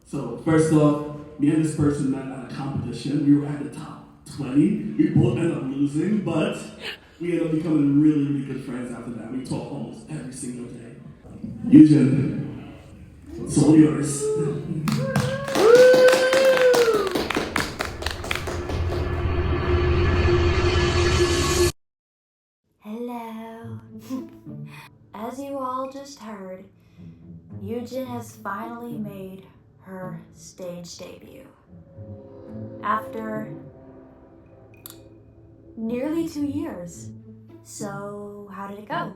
So first off, me and this person met at a competition. We were at the top 20. We both ended up losing, but we ended up becoming really, really good friends after that. We talk almost every single day. Eugen, it's all yours. Hello. As you all just heard, YUGEN has finally made her stage debut. After nearly 2 years. So, how did it go?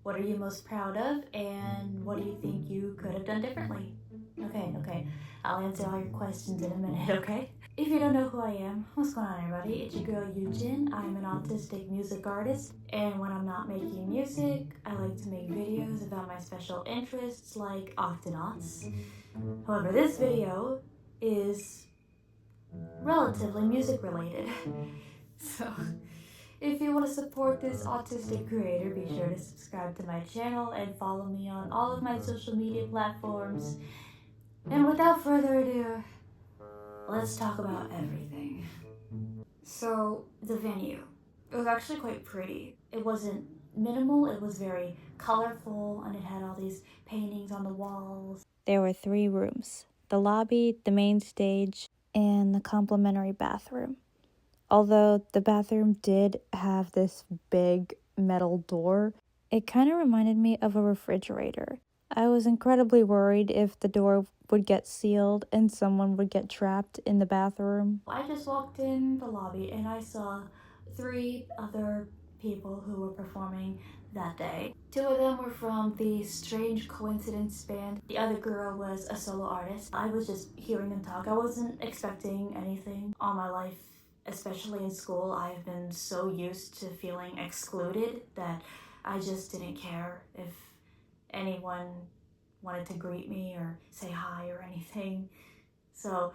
What are you most proud of, and what do you think you could have done differently? Okay. I'll answer all your questions in a minute, okay? If you don't know who I am, what's going on, everybody? It's your girl YUGEN. I'm an autistic music artist, and when I'm not making music, I like to make videos about my special interests like octonauts. However, this video is relatively music related. So, if you want to support this autistic creator, be sure to subscribe to my channel and follow me on all of my social media platforms. And without further ado, let's talk about everything. So, the venue. It was actually quite pretty. It wasn't minimal, it was very colorful, and it had all these paintings on the walls. There were 3 rooms: the lobby, the main stage, and the complimentary bathroom. Although the bathroom did have this big metal door, it kind of reminded me of a refrigerator. I was incredibly worried if the door would get sealed and someone would get trapped in the bathroom. I just walked in the lobby and I saw 3 other people who were performing that day. 2 of them were from the Strange Coincidence band. The other girl was a solo artist. I was just hearing them talk. I wasn't expecting anything. All my life, especially in school, I've been so used to feeling excluded that I just didn't care if anyone wanted to greet me or say hi or anything. So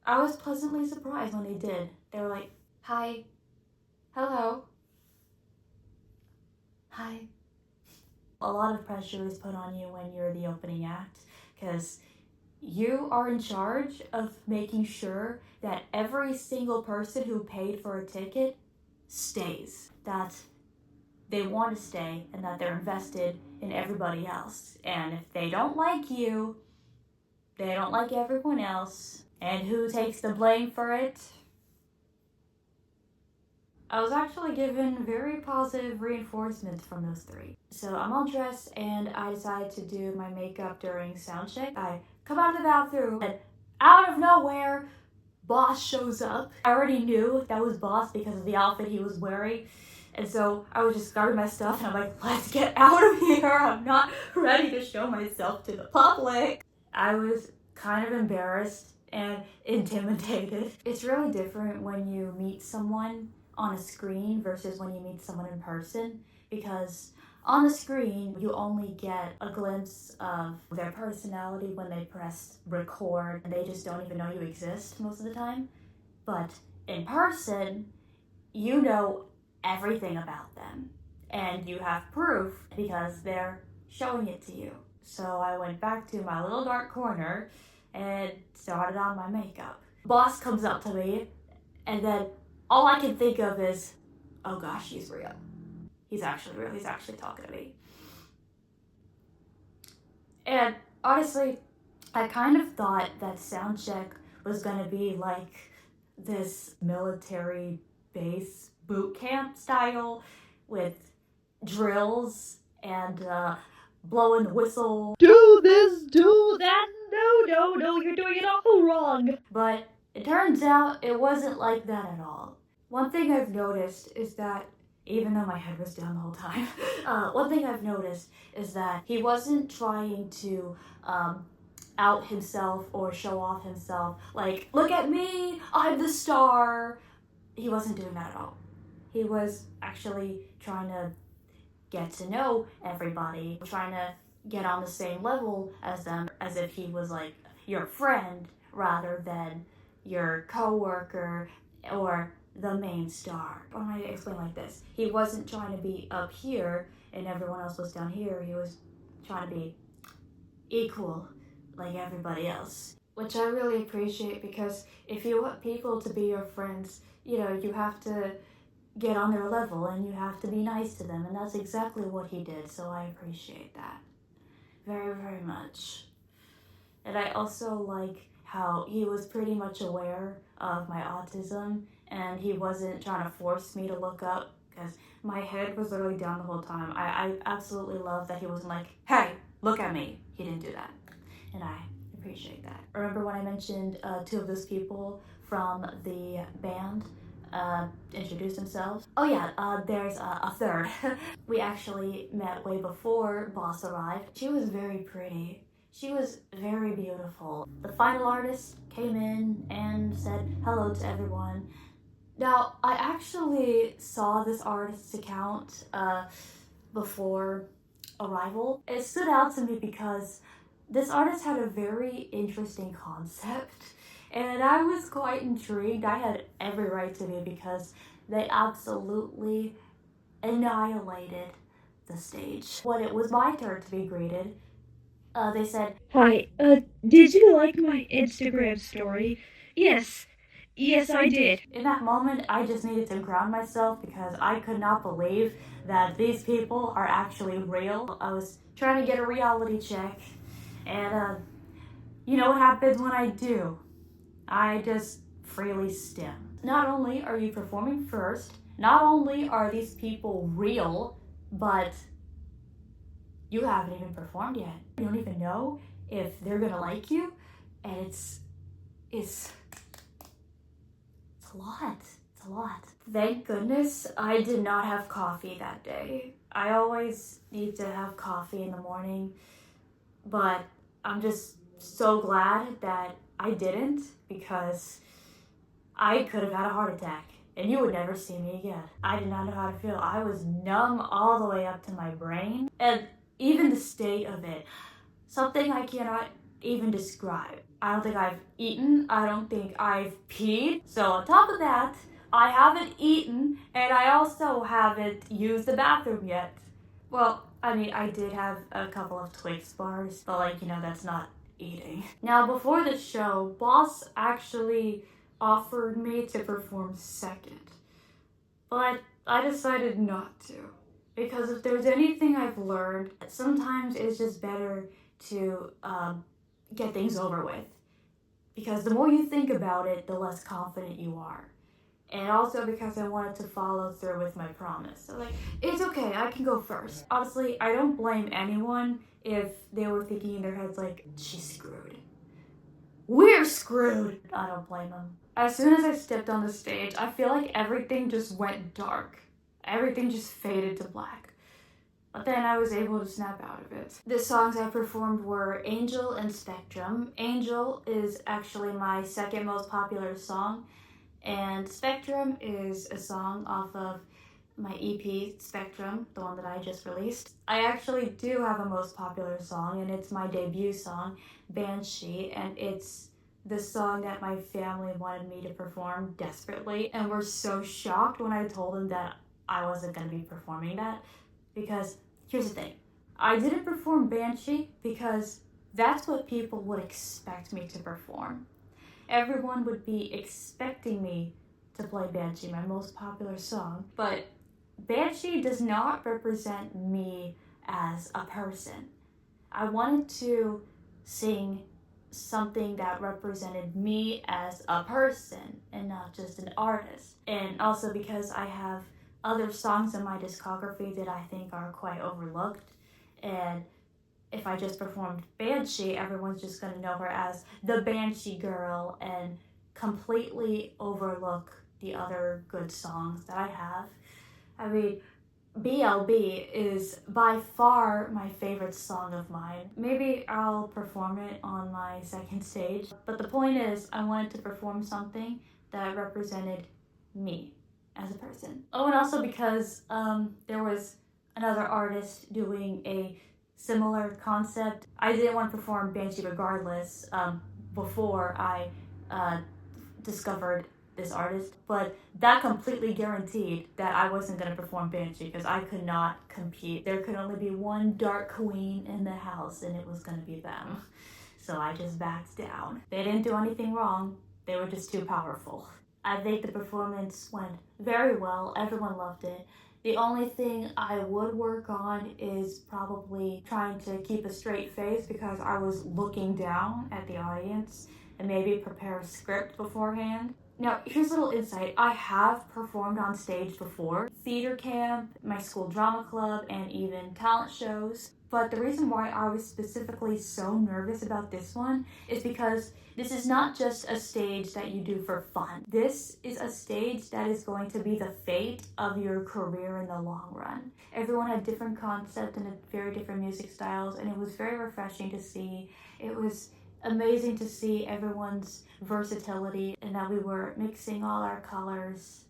I was pleasantly surprised when they did. They were like, hi, hello, hi. A lot of pressure is put on you when you're the opening act because you are in charge of making sure that every single person who paid for a ticket stays, that they want to stay, and that they're invested in everybody else. And if they don't like you, they don't like everyone else. And who takes the blame for it? I was actually given very positive reinforcements from those 3. So I'm all dressed and I decided to do my makeup during sound check. I come out of the bathroom and out of nowhere, Boss shows up. I already knew that was Boss because of the outfit he was wearing. And so I was just grabbing my stuff and I'm like, let's get out of here. I'm not ready to show myself to the public. I was kind of embarrassed and intimidated. It's really different when you meet someone on a screen versus when you meet someone in person, because on the screen you only get a glimpse of their personality when they press record and they just don't even know you exist most of the time. But in person, you know everything about them and you have proof because they're showing it to you. So I went back to my little dark corner and started on my makeup. Boss comes up to me and then all I can think of is, oh gosh, he's real. He's actually real. He's actually talking to me. And honestly, I kind of thought that sound check was gonna be like this military base boot camp style with drills and blowing the whistle. Do this, do that, no, you're doing it all wrong. But it turns out it wasn't like that at all. One thing I've noticed is that, even though my head was down the whole time, one thing I've noticed is that he wasn't trying to out himself or show off himself. Like, look at me, I'm the star. He wasn't doing that at all. He was actually trying to get to know everybody, trying to get on the same level as them, as if he was like your friend rather than your co-worker or the main star. Why don't I explain like this? He wasn't trying to be up here and everyone else was down here. He was trying to be equal like everybody else. which I really appreciate, because if you want people to be your friends, you have to get on their level and you have to be nice to them, and that's exactly what he did, so I appreciate that very, very much. And I also like how he was pretty much aware of my autism, and he wasn't trying to force me to look up, because my head was literally down the whole time. I absolutely love that he wasn't like, hey, look at me. He didn't do that, and I appreciate that. Remember when I mentioned two of those people from the band introduce themselves? Oh yeah, there's a third. We actually met way before Boss arrived. She was very pretty. She was very beautiful. The final artist came in and said hello to everyone. Now, I actually saw this artist's account before arrival. It stood out to me because this artist had a very interesting concept, and I was quite intrigued. I had every right to be, because they absolutely annihilated the stage. When it was my turn to be greeted, they said, Hi, did you like my Instagram story? Yes, I did. in that moment, I just needed to ground myself, because I could not believe that these people are actually real. I was trying to get a reality check, and you know what happens when I do? I just freely stim. Not only are you performing first, not only are these people real, but you haven't even performed yet. You don't even know if they're gonna like you, and it's a lot. It's a lot. Thank goodness I did not have coffee that day. I always need to have coffee in the morning, but I'm just so glad that I didn't, because I could have had a heart attack and you would never see me again. I did not know how to feel. I was numb all the way up to my brain, and even the state of it, something I cannot even describe. I don't think I've eaten. I don't think I've peed. So on top of that, I haven't eaten, and I also haven't used the bathroom yet. Well, I mean, I did have a couple of Twix bars, but that's not eating. Now, before the show, Boss actually offered me to perform second, but I decided not to. Because if there's anything I've learned, sometimes it's just better to get things over with. Because the more you think about it, the less confident you are. And also because I wanted to follow through with my promise. So it's okay, I can go first. Honestly, I don't blame anyone if they were thinking in their heads she's screwed. We're screwed! I don't blame them. As soon as I stepped on the stage, I feel like everything just went dark. Everything just faded to black. But then I was able to snap out of it. The songs I performed were Angel and Spectrum. Angel is actually my second most popular song, and Spectrum is a song off of my EP, Spectrum, the one that I just released. I actually do have a most popular song, and it's my debut song, Banshee, and it's the song that my family wanted me to perform desperately, and were so shocked when I told them that I wasn't going to be performing that, because here's the thing. I didn't perform Banshee because that's what people would expect me to perform. Everyone would be expecting me to play Banshee, my most popular song, but Banshee does not represent me as a person. I wanted to sing something that represented me as a person and not just an artist. And also because I have other songs in my discography that I think are quite overlooked, and if I just performed Banshee, everyone's just going to know her as the Banshee girl and completely overlook the other good songs that I have. I mean, BLB is by far my favorite song of mine. Maybe I'll perform it on my second stage, but the point is I wanted to perform something that represented me as a person. Oh, and also because there was another artist doing a similar concept. I didn't want to perform Banshee regardless before I discovered this artist, but that completely guaranteed that I wasn't going to perform Banshee because I could not compete. There could only be one dark queen in the house, and it was going to be them. so I just backed down. They didn't do anything wrong, they were just too powerful. I think the performance went very well, everyone loved it. The only thing I would work on is probably trying to keep a straight face because I was looking down at the audience, and maybe prepare a script beforehand. Now, here's a little insight. I have performed on stage before, theater camp, my school drama club, and even talent shows. But the reason why I was specifically so nervous about this one is because this is not just a stage that you do for fun. This is a stage that is going to be the fate of your career in the long run. Everyone had different concepts and very different music styles, and it was very refreshing to see. It was amazing to see everyone's versatility and that we were mixing all our colors.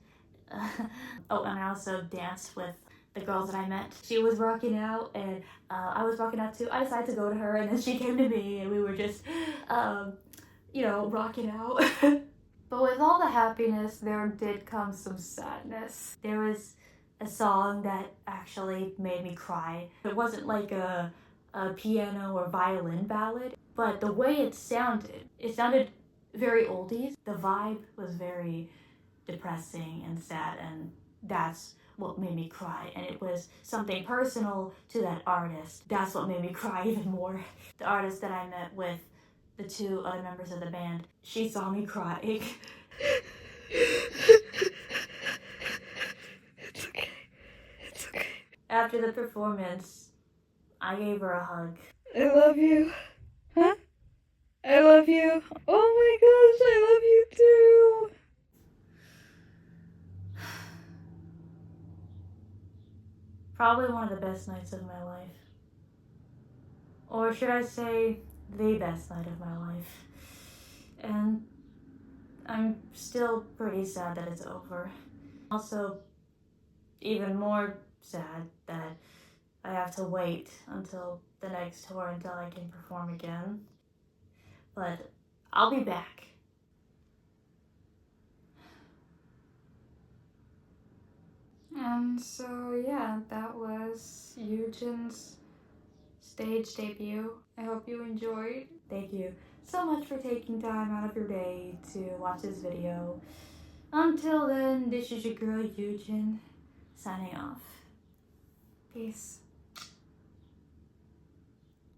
Oh, and I also danced with the girls that I met. She was rocking out and I was rocking out too. I decided to go to her and then she came to me and we were just, rocking out. But with all the happiness, there did come some sadness. There was a song that actually made me cry. It wasn't like a piano or violin ballad, but the way it sounded very oldies. The vibe was very depressing and sad, and that's what made me cry. And it was something personal to that artist. That's what made me cry even more. The artist that I met with the two other members of the band, she saw me crying. It's okay. It's okay. After the performance, I gave her a hug. I love you. Huh? I love you. Oh my gosh, I love you too. Probably one of the best nights of my life. Or should I say, the best night of my life. And I'm still pretty sad that it's over. Also, even more sad that I have to wait until the next tour until I can perform again. But I'll be back. And so yeah, that was YUGEN's stage debut. I hope you enjoyed. Thank you so much for taking time out of your day to watch this video. Until then, this is your girl YUGEN, signing off. Peace.